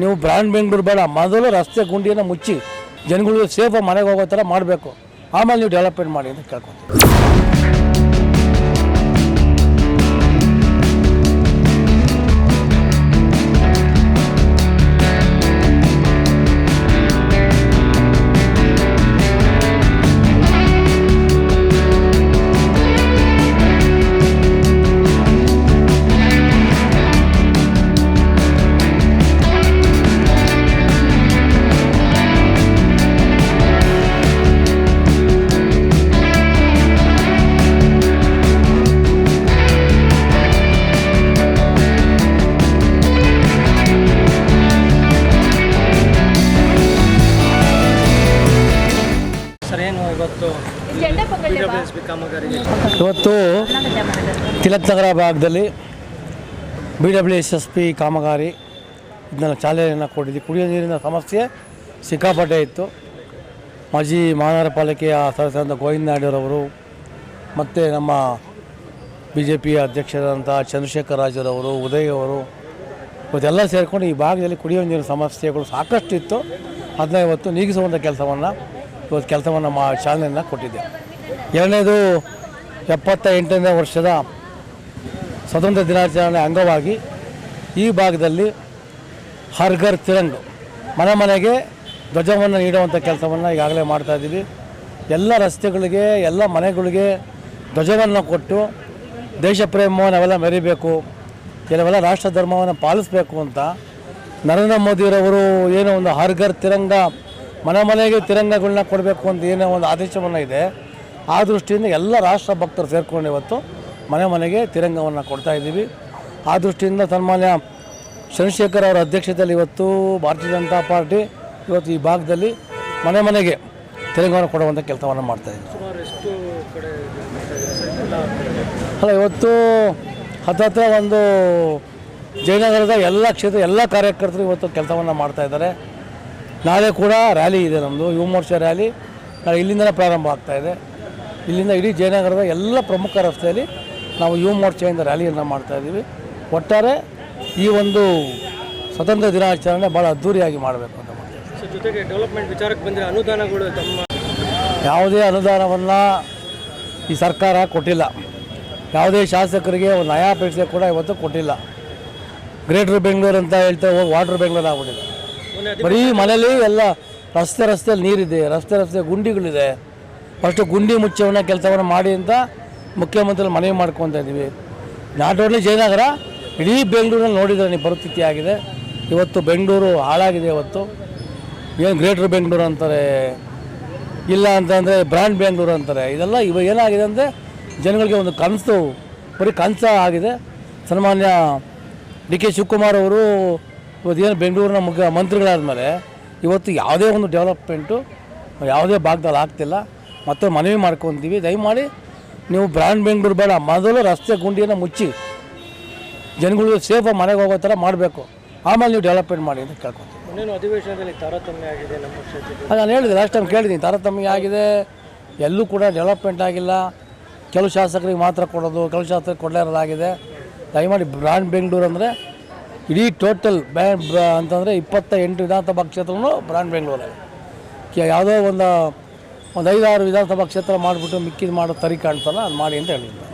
ನೀವು ಬ್ರ್ಯಾಂಡ್ ಬೆಂಗಳೂರು ಬೇಡ, ಮೊದಲು ರಸ್ತೆ ಗುಂಡಿಯನ್ನು ಮುಚ್ಚಿ ಜನಗಳು ಸೇಫಾಗಿ ಮನೆಗೆ ಹೋಗೋ ಥರ ಮಾಡಬೇಕು, ಆಮೇಲೆ ನೀವು ಡೆವಲಪ್ಮೆಂಟ್ ಮಾಡಿ ಅಂತ ಕೇಳ್ಕೊತೀವಿ. ಇವತ್ತು ತಿಲಕ್ ನಗರ ಭಾಗದಲ್ಲಿ BWSSP ಕಾಮಗಾರಿ ಇದನ್ನು ಚಾಲನೆಯನ್ನು ಕೊಟ್ಟಿದ್ವಿ. ಕುಡಿಯೋ ನೀರಿನ ಸಮಸ್ಯೆ ಸಿಕ್ಕಾಪಟ್ಟೆ ಇತ್ತು. ಮಾಜಿ ಮಹಾನಗರ ಪಾಲಿಕೆಯ ಸದಸ್ಯರಾದ ಗೋವಿಂದ ನಾಯ್ಡುರವರು ಮತ್ತು ನಮ್ಮ BJP ಅಧ್ಯಕ್ಷರಾದಂಥ ಚಂದ್ರಶೇಖರ್ ರಾಜರವರು, ಉದಯ್ ಅವರು ಇವತ್ತೆಲ್ಲ ಸೇರಿಕೊಂಡು ಈ ಭಾಗದಲ್ಲಿ ಕುಡಿಯೋ ನೀರಿನ ಸಮಸ್ಯೆಗಳು ಸಾಕಷ್ಟು ಇತ್ತು. ಅದನ್ನ ಇವತ್ತು ನೀಗಿಸುವಂಥ ಕೆಲಸವನ್ನು ಚಾಲನೆಯನ್ನು ಕೊಟ್ಟಿದ್ದೆ. ಎರಡನೇದು 78ನೇ ವರ್ಷದ ಸ್ವತಂತ್ರ ದಿನಾಚರಣೆ ಅಂಗವಾಗಿ ಈ ಭಾಗದಲ್ಲಿ ಹರ್ ಘರ್ ತಿರಂಗ್ ಮನೆ ಮನೆಗೆ ಧ್ವಜವನ್ನು ನೀಡುವಂಥ ಕೆಲಸವನ್ನು ಈಗಾಗಲೇ ಮಾಡ್ತಾಯಿದ್ದೀವಿ. ಎಲ್ಲ ರಸ್ತೆಗಳಿಗೆ, ಎಲ್ಲ ಮನೆಗಳಿಗೆ ಧ್ವಜವನ್ನು ಕೊಟ್ಟು ದೇಶ ಪ್ರೇಮವನ್ನು ನಾವೆಲ್ಲ ಮೆರಿಬೇಕು, ಕೆಲವೆಲ್ಲ ರಾಷ್ಟ್ರ ಧರ್ಮವನ್ನು ಪಾಲಿಸಬೇಕು ಅಂತ ನರೇಂದ್ರ ಮೋದಿಯವರವರು ಏನೋ ಒಂದು ಹರ್ ಘರ್ ತಿರಂಗ ಮನೆ ಮನೆಗೆ ತಿರಂಗಗಳನ್ನ ಕೊಡಬೇಕು ಅಂತ ಏನೋ ಒಂದು ಆದೇಶವನ್ನು ಇದೆ. ಆ ದೃಷ್ಟಿಯಿಂದ ಎಲ್ಲ ರಾಷ್ಟ್ರ ಭಕ್ತರು ಸೇರಿಕೊಂಡು ಇವತ್ತು ಮನೆ ಮನೆಗೆ ತಿರಂಗವನ್ನು ಕೊಡ್ತಾಯಿದ್ದೀವಿ. ಆ ದೃಷ್ಟಿಯಿಂದ ಸನ್ಮಾನ್ಯ ಚಂದ್ರಶೇಖರ್ ಅವರ ಅಧ್ಯಕ್ಷತೆಯಲ್ಲಿ ಇವತ್ತು ಭಾರತೀಯ ಜನತಾ ಪಾರ್ಟಿ ಇವತ್ತು ಈ ಭಾಗದಲ್ಲಿ ಮನೆ ಮನೆಗೆ ತಿರಂಗವನ್ನು ಕೊಡುವಂಥ ಕೆಲಸವನ್ನು ಮಾಡ್ತಾಯಿದ್ದೀವಿ. ಅಲ್ಲ, ಇವತ್ತು ಹತ್ತತ್ರ ಒಂದು ಜಯನಗರದ ಎಲ್ಲ ಕ್ಷೇತ್ರ ಎಲ್ಲ ಕಾರ್ಯಕರ್ತರು ಇವತ್ತು ಕೆಲಸವನ್ನು ಮಾಡ್ತಾಯಿದ್ದಾರೆ. ನಾಳೆ ಕೂಡ ರ್ಯಾಲಿ ಇದೆ, ನಮ್ಮದು ಯುವ ಮೋರ್ಚಾ ರ್ಯಾಲಿ ನಾಳೆ ಇಲ್ಲಿಂದಲೇ ಪ್ರಾರಂಭ ಆಗ್ತಾಯಿದೆ. ಇಲ್ಲಿಂದ ಇಡೀ ಜಯನಗರದ ಎಲ್ಲ ಪ್ರಮುಖ ರಸ್ತೆಯಲ್ಲಿ ನಾವು ಯುವ ಮೋರ್ಚಾದಿಂದ ರ್ಯಾಲಿಯನ್ನು ಮಾಡ್ತಾಯಿದ್ದೀವಿ. ಒಟ್ಟಾರೆ ಈ ಒಂದು ಸ್ವತಂತ್ರ ದಿನಾಚರಣೆ ಭಾಳ ಅದ್ಧೂರಿಯಾಗಿ ಮಾಡಬೇಕು ಅಂತ ಮಾಡ್ತೀವಿ. ಜೊತೆಗೆ ಡೆವಲಪ್ಮೆಂಟ್ ವಿಚಾರಕ್ಕೆ ಬಂದರೆ ಅನುದಾನಗಳು ಯಾವುದೇ ಅನುದಾನವನ್ನು ಈ ಸರ್ಕಾರ ಕೊಟ್ಟಿಲ್ಲ. ಯಾವುದೇ ಶಾಸಕರಿಗೆ ಒಂದು ನಯಾ ಪೈಸೆ ಕೂಡ ಇವತ್ತು ಕೊಟ್ಟಿಲ್ಲ. ಗ್ರೇಟರ್ ಬೆಂಗಳೂರು ಅಂತ ಹೇಳ್ತಾ ಹೋಗಿ ವಾಟರ್ ಬೆಂಗಳೂರು ಆಗ್ಬಿಟ್ಟಿದೆ. ಬರೀ ಮನೇಲಿ ಎಲ್ಲ ರಸ್ತೆಯಲ್ಲಿ ನೀರಿದೆ, ರಸ್ತೆ ಗುಂಡಿಗಳಿದೆ. ಫಸ್ಟು ಗುಂಡಿ ಮುಚ್ಚವನ್ನು ಕೆಲಸವನ್ನು ಮಾಡಿ ಅಂತ ಮುಖ್ಯಮಂತ್ರಿ ಮನವಿ ಮಾಡ್ಕೊತಾ ಇದ್ದೀವಿ. ನಾಟ್ ಓನ್ಲಿ ಜಯನಗರ, ಇಡೀ ಬೆಂಗಳೂರಲ್ಲಿ ನೋಡಿದರೆ ನೀವು ಪರಿಸ್ಥಿತಿ ಆಗಿದೆ. ಇವತ್ತು ಬೆಂಗಳೂರು ಹಾಳಾಗಿದೆ. ಇವತ್ತು ಏನು ಗ್ರೇಟರ್ ಬೆಂಗಳೂರು ಅಂತಾರೆ, ಇಲ್ಲ ಅಂತಂದರೆ ಬ್ರ್ಯಾಂಡ್ ಬೆಂಗಳೂರು ಅಂತಾರೆ. ಇದೆಲ್ಲ ಏನಾಗಿದೆ ಅಂದರೆ ಜನಗಳಿಗೆ ಒಂದು ಕನಸು, ಬರೀ ಕನಸ ಆಗಿದೆ. ಸನ್ಮಾನ್ಯ DK ಶಿವಕುಮಾರ್ ಅವರು ಇವತ್ತೇನು ಬೆಂಗಳೂರಿನ ಮಂತ್ರಿಗಳಾದಮೇಲೆ ಇವತ್ತು ಯಾವುದೇ ಒಂದು ಡೆವಲಪ್ಮೆಂಟು ಯಾವುದೇ ಭಾಗದಲ್ಲಿ ಆಗ್ತಿಲ್ಲ. ಮತ್ತು ಮನವಿ ಮಾಡ್ಕೊತೀವಿ, ದಯಮಾಡಿ ನೀವು ಬ್ರ್ಯಾಂಡ್ ಬೆಂಗಳೂರು ಬೇಡ, ಮೊದಲು ರಸ್ತೆ ಗುಂಡಿಯನ್ನು ಮುಚ್ಚಿ ಜನಗಳು ಸೇಫಾಗಿ ಮನೆಗೆ ಹೋಗೋ ಥರ ಮಾಡಬೇಕು, ಆಮೇಲೆ ನೀವು ಡೆವಲಪ್ಮೆಂಟ್ ಮಾಡಿ ಅಂತ ಕೇಳ್ಕೊತೀವಿ. ಅಧಿವೇಶನದಲ್ಲಿ ತಾರತಮ್ಯ ಆಗಿದೆ ನಮ್ಮ ಕ್ಷೇತ್ರದಲ್ಲಿ. ನಾನು ಹೇಳಿದೆ, ಲಾಸ್ಟ್ ಟೈಮ್ ಕೇಳಿದ್ದೀನಿ, ತಾರತಮ್ಯ ಆಗಿದೆ, ಎಲ್ಲೂ ಕೂಡ ಡೆವಲಪ್ಮೆಂಟ್ ಆಗಿಲ್ಲ. ಕೆಲವು ಶಾಸಕರಿಗೆ ಮಾತ್ರ ಕೊಡೋದು, ಕೆಲವು ಶಾಸಕರಿಗೆ ಕೊಡಲೇ ಇರೋದಾಗಿದೆ. ದಯಮಾಡಿ ಬ್ರ್ಯಾಂಡ್ ಬೆಂಗಳೂರು ಅಂದರೆ ಇಡೀ ಟೋಟಲ್ ಅಂತಂದರೆ 28 ವಿಧಾನಸಭಾ ಕ್ಷೇತ್ರನೂ ಬ್ರ್ಯಾಂಡ್ ಬೆಂಗಳೂರು. ಯಾವುದೋ ಒಂದು 5-6 ವಿಧಾನಸಭಾ ಕ್ಷೇತ್ರ ಮಾಡಿಬಿಟ್ಟು ಮಿಕ್ಕಿದ್ದು ಮಾಡೋ ತರಿ ಕಾಣ್ತಲ್ಲ, ಅದು ಮಾಡಿ ಅಂತ ಹೇಳಿದ್ದೆ.